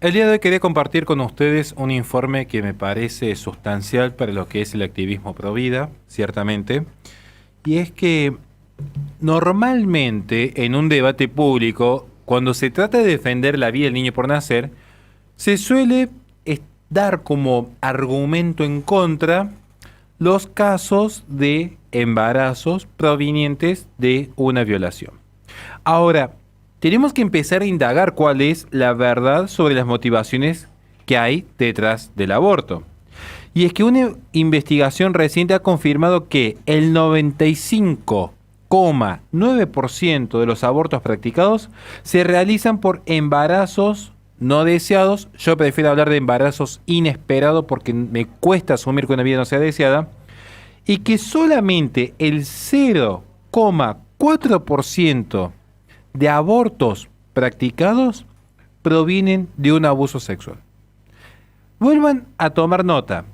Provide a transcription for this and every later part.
El día de hoy quería compartir con ustedes un informe que me parece sustancial para lo que es el activismo pro vida, ciertamente, y es que normalmente en un debate público, cuando se trata de defender la vida del niño por nacer, se suele dar como argumento en contra los casos de embarazos provenientes de una violación. Ahora, tenemos que empezar a indagar cuál es la verdad sobre las motivaciones que hay detrás del aborto. Y es que una investigación reciente ha confirmado que el 95,9% de los abortos practicados se realizan por embarazos no deseados. Yo prefiero hablar de embarazos inesperados porque me cuesta asumir que una vida no sea deseada. Y que solamente el 0,4% de abortos practicados provienen de un abuso sexual. Vuelvan a tomar nota.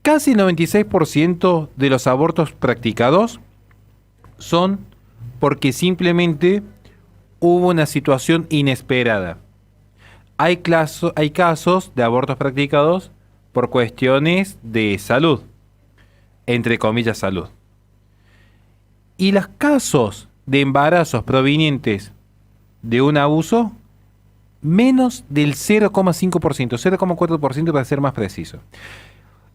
Casi el 96% de los abortos practicados son porque simplemente hubo una situación inesperada. Hay casos de abortos practicados por cuestiones de salud, entre comillas salud. Y los casos de embarazos provenientes de un abuso, menos del 0,5%, 0,4% para ser más preciso.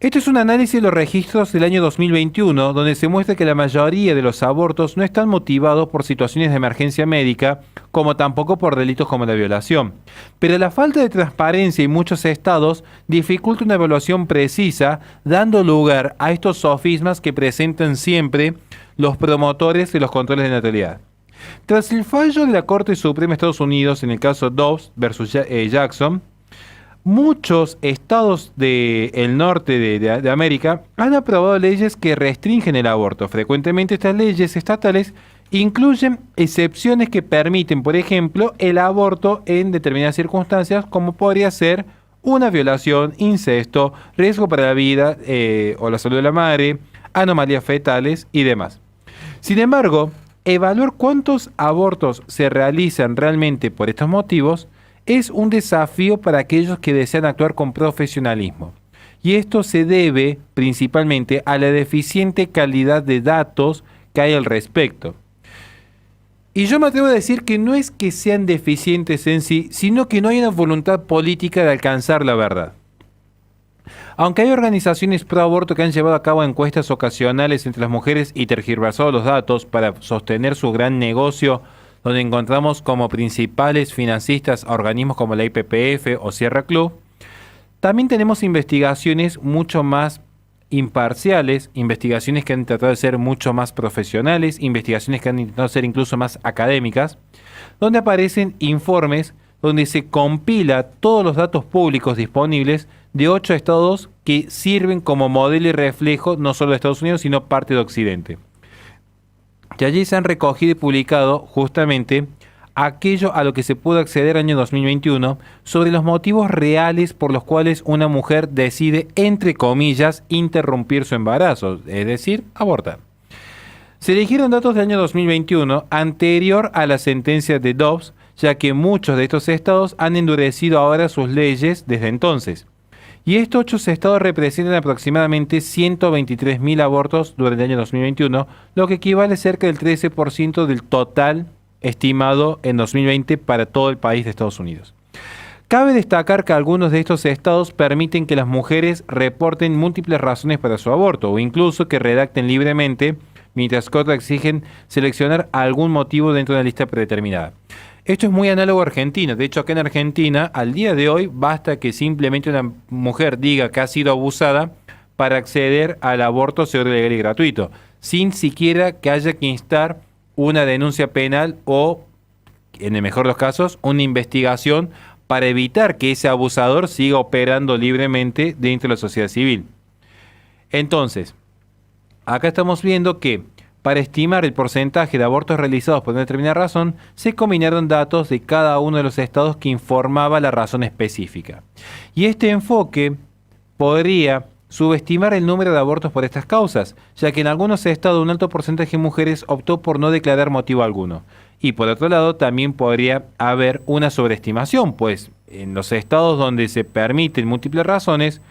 Esto es un análisis de los registros del año 2021, donde se muestra que la mayoría de los abortos no están motivados por situaciones de emergencia médica, como tampoco por delitos como la violación. Pero la falta de transparencia en muchos estados dificulta una evaluación precisa, dando lugar a estos sofismas que presentan siempre los promotores de los controles de natalidad. Tras el fallo de la Corte Suprema de Estados Unidos en el caso Dobbs versus Jackson, muchos estados del norte de América han aprobado leyes que restringen el aborto. Frecuentemente estas leyes estatales incluyen excepciones que permiten, por ejemplo, el aborto en determinadas circunstancias, como podría ser una violación, incesto, riesgo para la vida o la salud de la madre, anomalías fetales y demás. Sin embargo, evaluar cuántos abortos se realizan realmente por estos motivos es un desafío para aquellos que desean actuar con profesionalismo. Y esto se debe principalmente a la deficiente calidad de datos que hay al respecto. Y yo me atrevo a decir que no es que sean deficientes en sí, sino que no hay una voluntad política de alcanzar la verdad. Aunque hay organizaciones pro aborto que han llevado a cabo encuestas ocasionales entre las mujeres y tergiversado los datos para sostener su gran negocio, donde encontramos como principales financistas a organismos como la IPPF o Sierra Club, también tenemos investigaciones mucho más imparciales, investigaciones que han tratado de ser mucho más profesionales, investigaciones que han intentado ser incluso más académicas, donde aparecen informes donde se compila todos los datos públicos disponibles de 8 estados que sirven como modelo y reflejo no solo de Estados Unidos, sino parte de Occidente. Y allí se han recogido y publicado justamente aquello a lo que se pudo acceder el año 2021 sobre los motivos reales por los cuales una mujer decide, entre comillas, interrumpir su embarazo, es decir, abortar. Se eligieron datos del año 2021 anterior a la sentencia de Dobbs, ya que muchos de estos estados han endurecido ahora sus leyes desde entonces. Y estos 8 estados representan aproximadamente 123.000 abortos durante el año 2021, lo que equivale a cerca del 13% del total estimado en 2020 para todo el país de Estados Unidos. Cabe destacar que algunos de estos estados permiten que las mujeres reporten múltiples razones para su aborto o incluso que redacten libremente, mientras que otros exigen seleccionar algún motivo dentro de una lista predeterminada. Esto es muy análogo a Argentina. De hecho, acá en Argentina, al día de hoy, basta que simplemente una mujer diga que ha sido abusada para acceder al aborto seguro, legal y gratuito, sin siquiera que haya que instar una denuncia penal o, en el mejor de los casos, una investigación para evitar que ese abusador siga operando libremente dentro de la sociedad civil. Entonces, acá estamos viendo que para estimar el porcentaje de abortos realizados por una determinada razón, se combinaron datos de cada uno de los estados que informaba la razón específica. Y este enfoque podría subestimar el número de abortos por estas causas, ya que en algunos estados un alto porcentaje de mujeres optó por no declarar motivo alguno. Y por otro lado, también podría haber una sobreestimación, pues en los estados donde se permiten múltiples razones,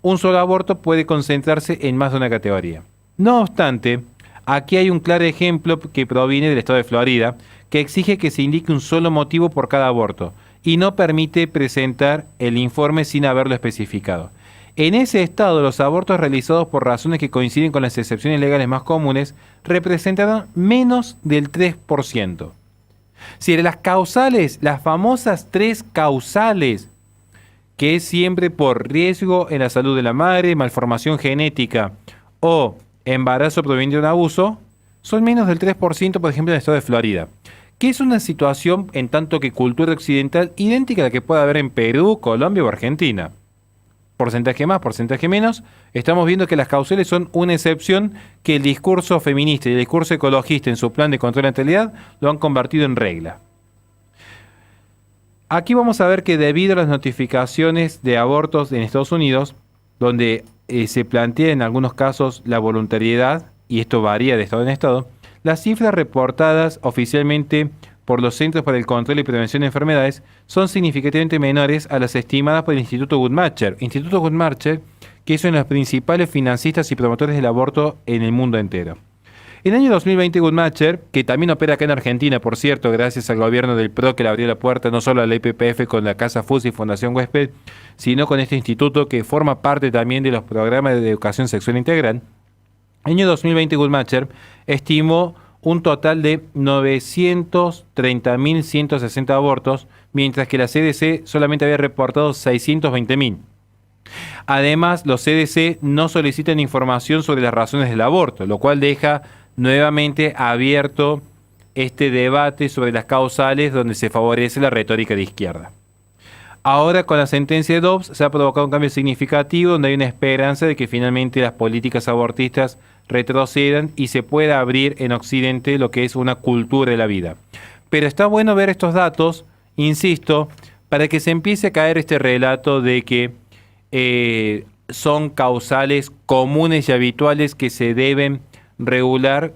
un solo aborto puede concentrarse en más de una categoría. No obstante, aquí hay un claro ejemplo que proviene del estado de Florida, que exige que se indique un solo motivo por cada aborto y no permite presentar el informe sin haberlo especificado. En ese estado, los abortos realizados por razones que coinciden con las excepciones legales más comunes representaron menos del 3%. Si las causales, las famosas 3 causales, que es siempre por riesgo en la salud de la madre, malformación genética o embarazo proveniente de un abuso, son menos del 3%, por ejemplo, en el estado de Florida, que es una situación en tanto que cultura occidental idéntica a la que puede haber en Perú, Colombia o Argentina. Porcentaje más, porcentaje menos, estamos viendo que las causales son una excepción que el discurso feminista y el discurso ecologista en su plan de control de natalidad lo han convertido en regla. Aquí vamos a ver que debido a las notificaciones de abortos en Estados Unidos, donde se plantea en algunos casos la voluntariedad, y esto varía de estado en estado, las cifras reportadas oficialmente por los Centros para el Control y Prevención de Enfermedades son significativamente menores a las estimadas por el Instituto Guttmacher. Instituto Guttmacher, que es uno de los principales financistas y promotores del aborto en el mundo entero. En el año 2020, Guttmacher, que también opera acá en Argentina, por cierto, gracias al gobierno del PRO que le abrió la puerta no solo a la IPPF con la Casa FUS y Fundación Huésped, sino con este instituto que forma parte también de los programas de educación sexual integral. En el año 2020, Guttmacher estimó un total de 930.160 abortos, mientras que la CDC solamente había reportado 620.000. Además, los CDC no solicitan información sobre las razones del aborto, lo cual deja nuevamente abierto este debate sobre las causales donde se favorece la retórica de izquierda. Ahora, con la sentencia de Dobbs, se ha provocado un cambio significativo donde hay una esperanza de que finalmente las políticas abortistas retrocedan y se pueda abrir en Occidente lo que es una cultura de la vida. Pero está bueno ver estos datos, insisto, para que se empiece a caer este relato de que son causales comunes y habituales que se deben regular,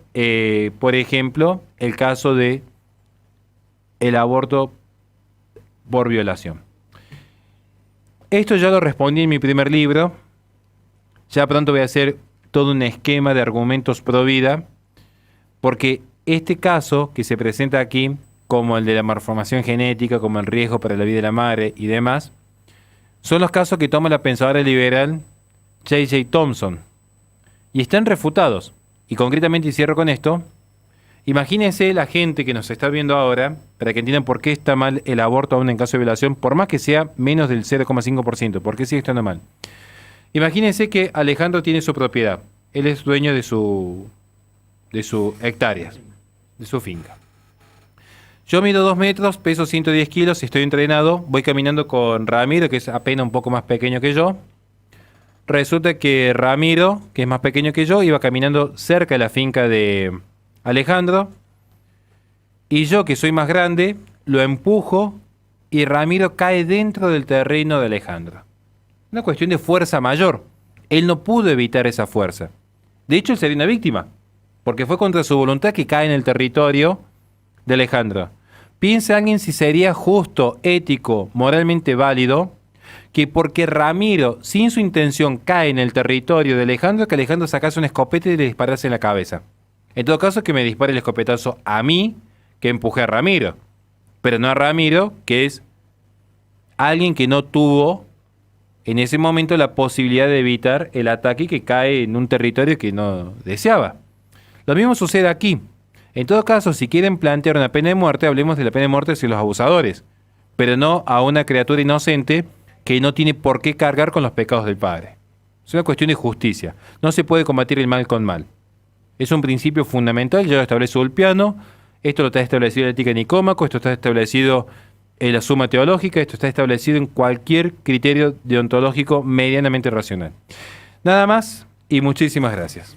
por ejemplo, el caso de el aborto por violación. Esto ya lo respondí en mi primer libro. Ya pronto voy a hacer todo un esquema de argumentos pro vida, porque este caso que se presenta aquí, como el de la malformación genética, como el riesgo para la vida de la madre y demás, son los casos que toma la pensadora liberal J.J. Thomson y están refutados. Y concretamente, y cierro con esto, imagínense la gente que nos está viendo ahora, para que entiendan por qué está mal el aborto aún en caso de violación, por más que sea menos del 0,5%, ¿por qué sigue estando mal? Imagínense que Alejandro tiene su propiedad, él es dueño de su hectáreas, de su finca. Yo mido 2 metros, peso 110 kilos, estoy entrenado, voy caminando con Ramiro, que es apenas un poco más pequeño que yo. Resulta que Ramiro, que es más pequeño que yo, iba caminando cerca de la finca de Alejandro, y yo, que soy más grande, lo empujo y Ramiro cae dentro del terreno de Alejandro. Una cuestión de fuerza mayor. Él no pudo evitar esa fuerza. De hecho, él sería una víctima, porque fue contra su voluntad que cae en el territorio de Alejandro. Piensa alguien si sería justo, ético, moralmente válido, que porque Ramiro, sin su intención, cae en el territorio de Alejandro, que Alejandro sacase una escopeta y le disparase en la cabeza. En todo caso, que me dispare el escopetazo a mí, que empujé a Ramiro. Pero no a Ramiro, que es alguien que no tuvo en ese momento la posibilidad de evitar el ataque, que cae en un territorio que no deseaba. Lo mismo sucede aquí. En todo caso, si quieren plantear una pena de muerte, hablemos de la pena de muerte hacia los abusadores, pero no a una criatura inocente que no tiene por qué cargar con los pecados del padre. Es una cuestión de justicia. No se puede combatir el mal con mal. Es un principio fundamental, ya lo establece Ulpiano, esto lo está establecido en la ética de Nicómaco, esto está establecido en la Suma Teológica, esto está establecido en cualquier criterio deontológico medianamente racional. Nada más y muchísimas gracias.